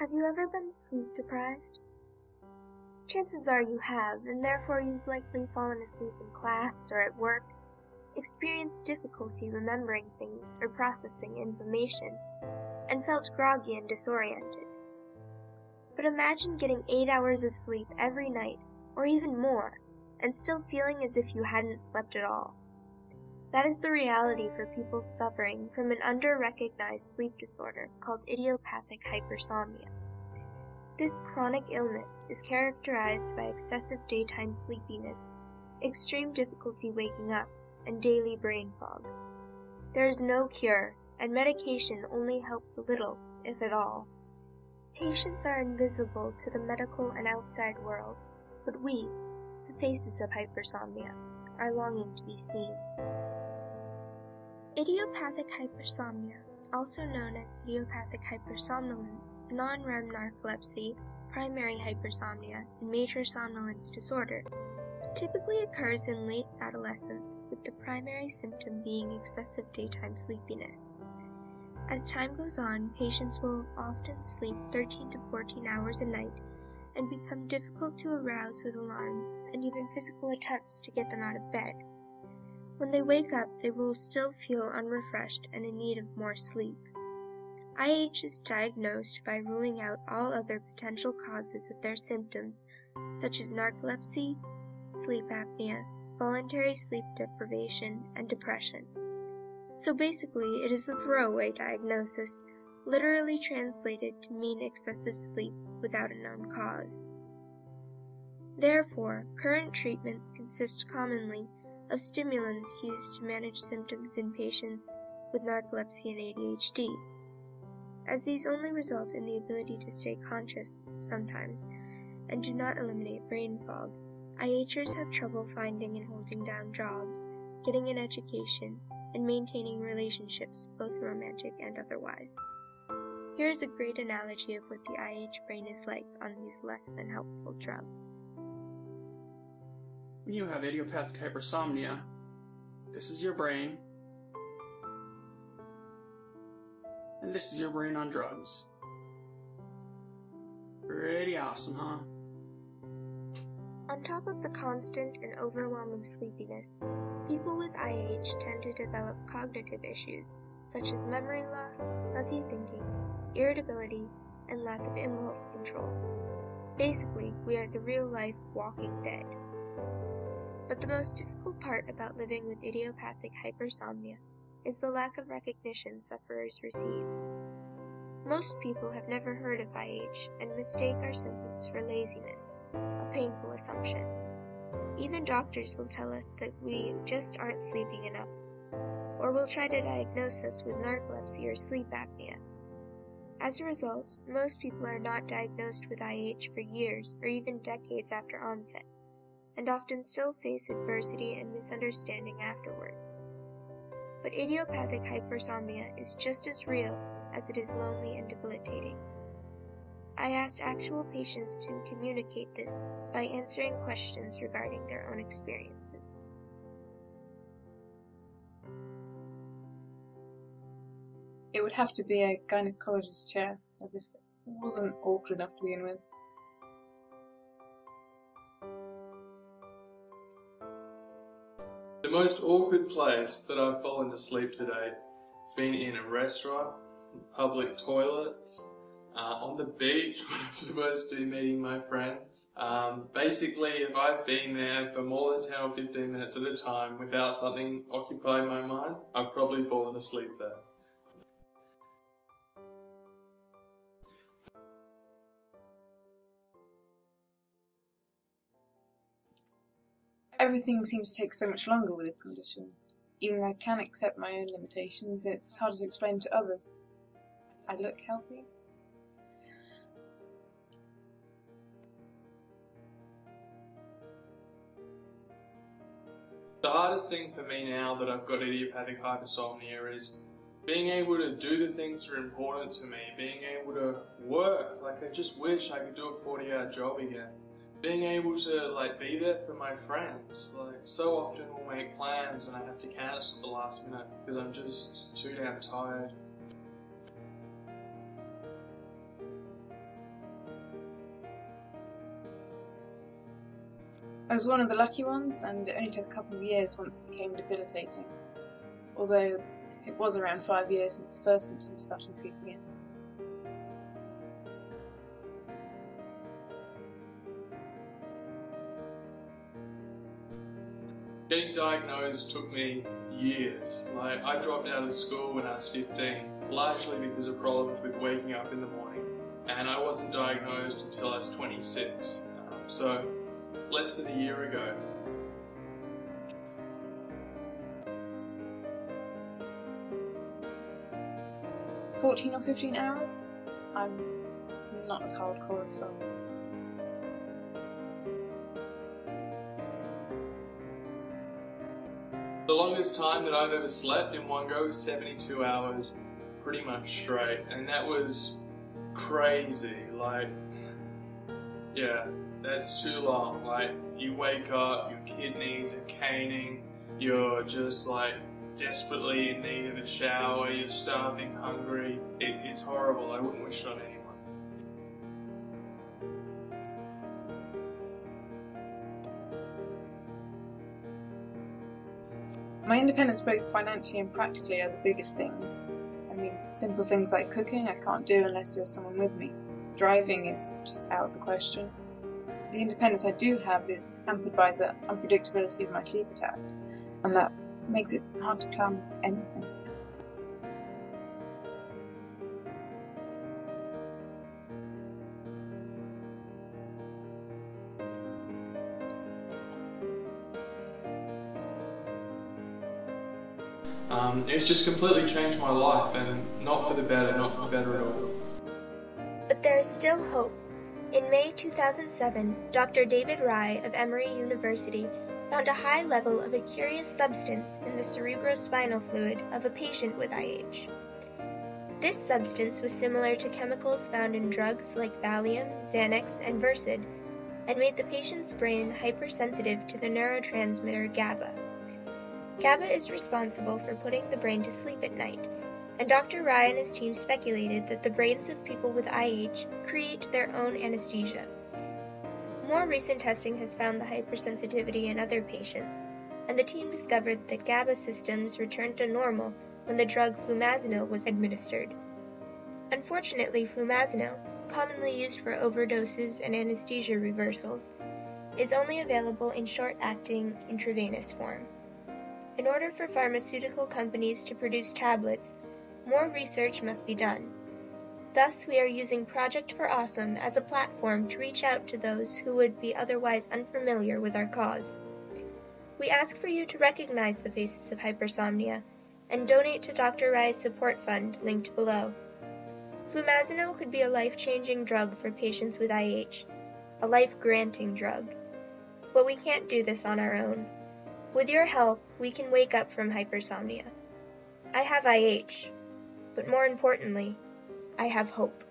Have you ever been sleep deprived? Chances are you have, and therefore you've likely fallen asleep in class or at work, experienced difficulty remembering things or processing information, and felt groggy and disoriented. But imagine getting 8 hours of sleep every night, or even more, and still feeling as if you hadn't slept at all. That is the reality for people suffering from an under-recognized sleep disorder called idiopathic hypersomnia. This chronic illness is characterized by excessive daytime sleepiness, extreme difficulty waking up, and daily brain fog. There is no cure, and medication only helps a little, if at all. Patients are invisible to the medical and outside world, but we, the faces of hypersomnia, are longing to be seen. Idiopathic hypersomnia, also known as idiopathic hypersomnolence, non-REM narcolepsy, primary hypersomnia, and major somnolence disorder, typically occurs in late adolescence, with the primary symptom being excessive daytime sleepiness. As time goes on, patients will often sleep 13 to 14 hours a night and become difficult to arouse with alarms and even physical attempts to get them out of bed. When they wake up, they will still feel unrefreshed and in need of more sleep. IH is diagnosed by ruling out all other potential causes of their symptoms, such as narcolepsy, sleep apnea, voluntary sleep deprivation, and depression. So basically, it is a throwaway diagnosis, literally translated to mean excessive sleep without a known cause. Therefore, current treatments consist commonly of stimulants used to manage symptoms in patients with narcolepsy and ADHD. As these only result in the ability to stay conscious, sometimes, and do not eliminate brain fog, IHers have trouble finding and holding down jobs, getting an education, and maintaining relationships, both romantic and otherwise. Here is a great analogy of what the IH brain is like on these less than helpful drugs. When you have idiopathic hypersomnia, this is your brain, and this is your brain on drugs. Pretty awesome, huh? On top of the constant and overwhelming sleepiness, people with IH tend to develop cognitive issues such as memory loss, fuzzy thinking, irritability, and lack of impulse control. Basically, we are the real-life Walking Dead. But the most difficult part about living with idiopathic hypersomnia is the lack of recognition sufferers received. Most people have never heard of IH and mistake our symptoms for laziness, a painful assumption. Even doctors will tell us that we just aren't sleeping enough, or will try to diagnose us with narcolepsy or sleep apnea. As a result, most people are not diagnosed with IH for years or even decades after onset, and often still face adversity and misunderstanding afterwards. But idiopathic hypersomnia is just as real as it is lonely and debilitating. I asked actual patients to communicate this by answering questions regarding their own experiences. It would have to be a gynecologist's chair, as if it wasn't awkward enough to begin with. The most awkward place that I've fallen asleep today has been in a restaurant, public toilets, on the beach when I'm supposed to be meeting my friends. Basically, if I've been there for more than 10 or 15 minutes at a time without something occupying my mind, I've probably fallen asleep there. Everything seems to take so much longer with this condition. Even if I can accept my own limitations, it's harder to explain to others. I look healthy. The hardest thing for me now that I've got idiopathic hypersomnia is being able to do the things that are important to me, being able to work. Like, I just wish I could do a 40-hour job again. Being able to be there for my friends. So often we'll make plans and I have to cancel at the last minute because I'm just too damn tired. I was one of the lucky ones, and it only took a couple of years once it became debilitating. Although it was around 5 years since the first symptoms started creeping in. Getting diagnosed took me years. I dropped out of school when I was 15, largely because of problems with waking up in the morning, and I wasn't diagnosed until I was 26, so less than a year ago. – 14 or 15 hours? I'm not as hardcore as some. The longest time that I've ever slept in one go was 72 hours, pretty much straight, and that was crazy. Yeah, that's too long. You wake up, your kidneys are caning, you're just desperately in need of a shower, you're starving, hungry. It's horrible. I wouldn't wish it on anyone. My independence both financially and practically are the biggest things. I mean, simple things like cooking I can't do unless there's someone with me. Driving is just out of the question. The independence I do have is hampered by the unpredictability of my sleep attacks, and that makes it hard to plan anything. It's just completely changed my life, and not for the better at all. But there is still hope. In May 2007, Dr. David Rye of Emory University found a high level of a curious substance in the cerebrospinal fluid of a patient with IH. This substance was similar to chemicals found in drugs like Valium, Xanax, and Versed, and made the patient's brain hypersensitive to the neurotransmitter GABA. GABA is responsible for putting the brain to sleep at night, and Dr. Rye and his team speculated that the brains of people with IH create their own anesthesia. More recent testing has found the hypersensitivity in other patients, and the team discovered that GABA systems returned to normal when the drug flumazenil was administered. Unfortunately, flumazenil, commonly used for overdoses and anesthesia reversals, is only available in short-acting intravenous form. In order for pharmaceutical companies to produce tablets, more research must be done. Thus, we are using Project for Awesome as a platform to reach out to those who would be otherwise unfamiliar with our cause. We ask for you to recognize the faces of hypersomnia and donate to Dr. Rye's support fund linked below. Flumazenil could be a life-changing drug for patients with IH, a life-granting drug. But we can't do this on our own. With your help, we can wake up from hypersomnia. I have IH, but more importantly, I have hope.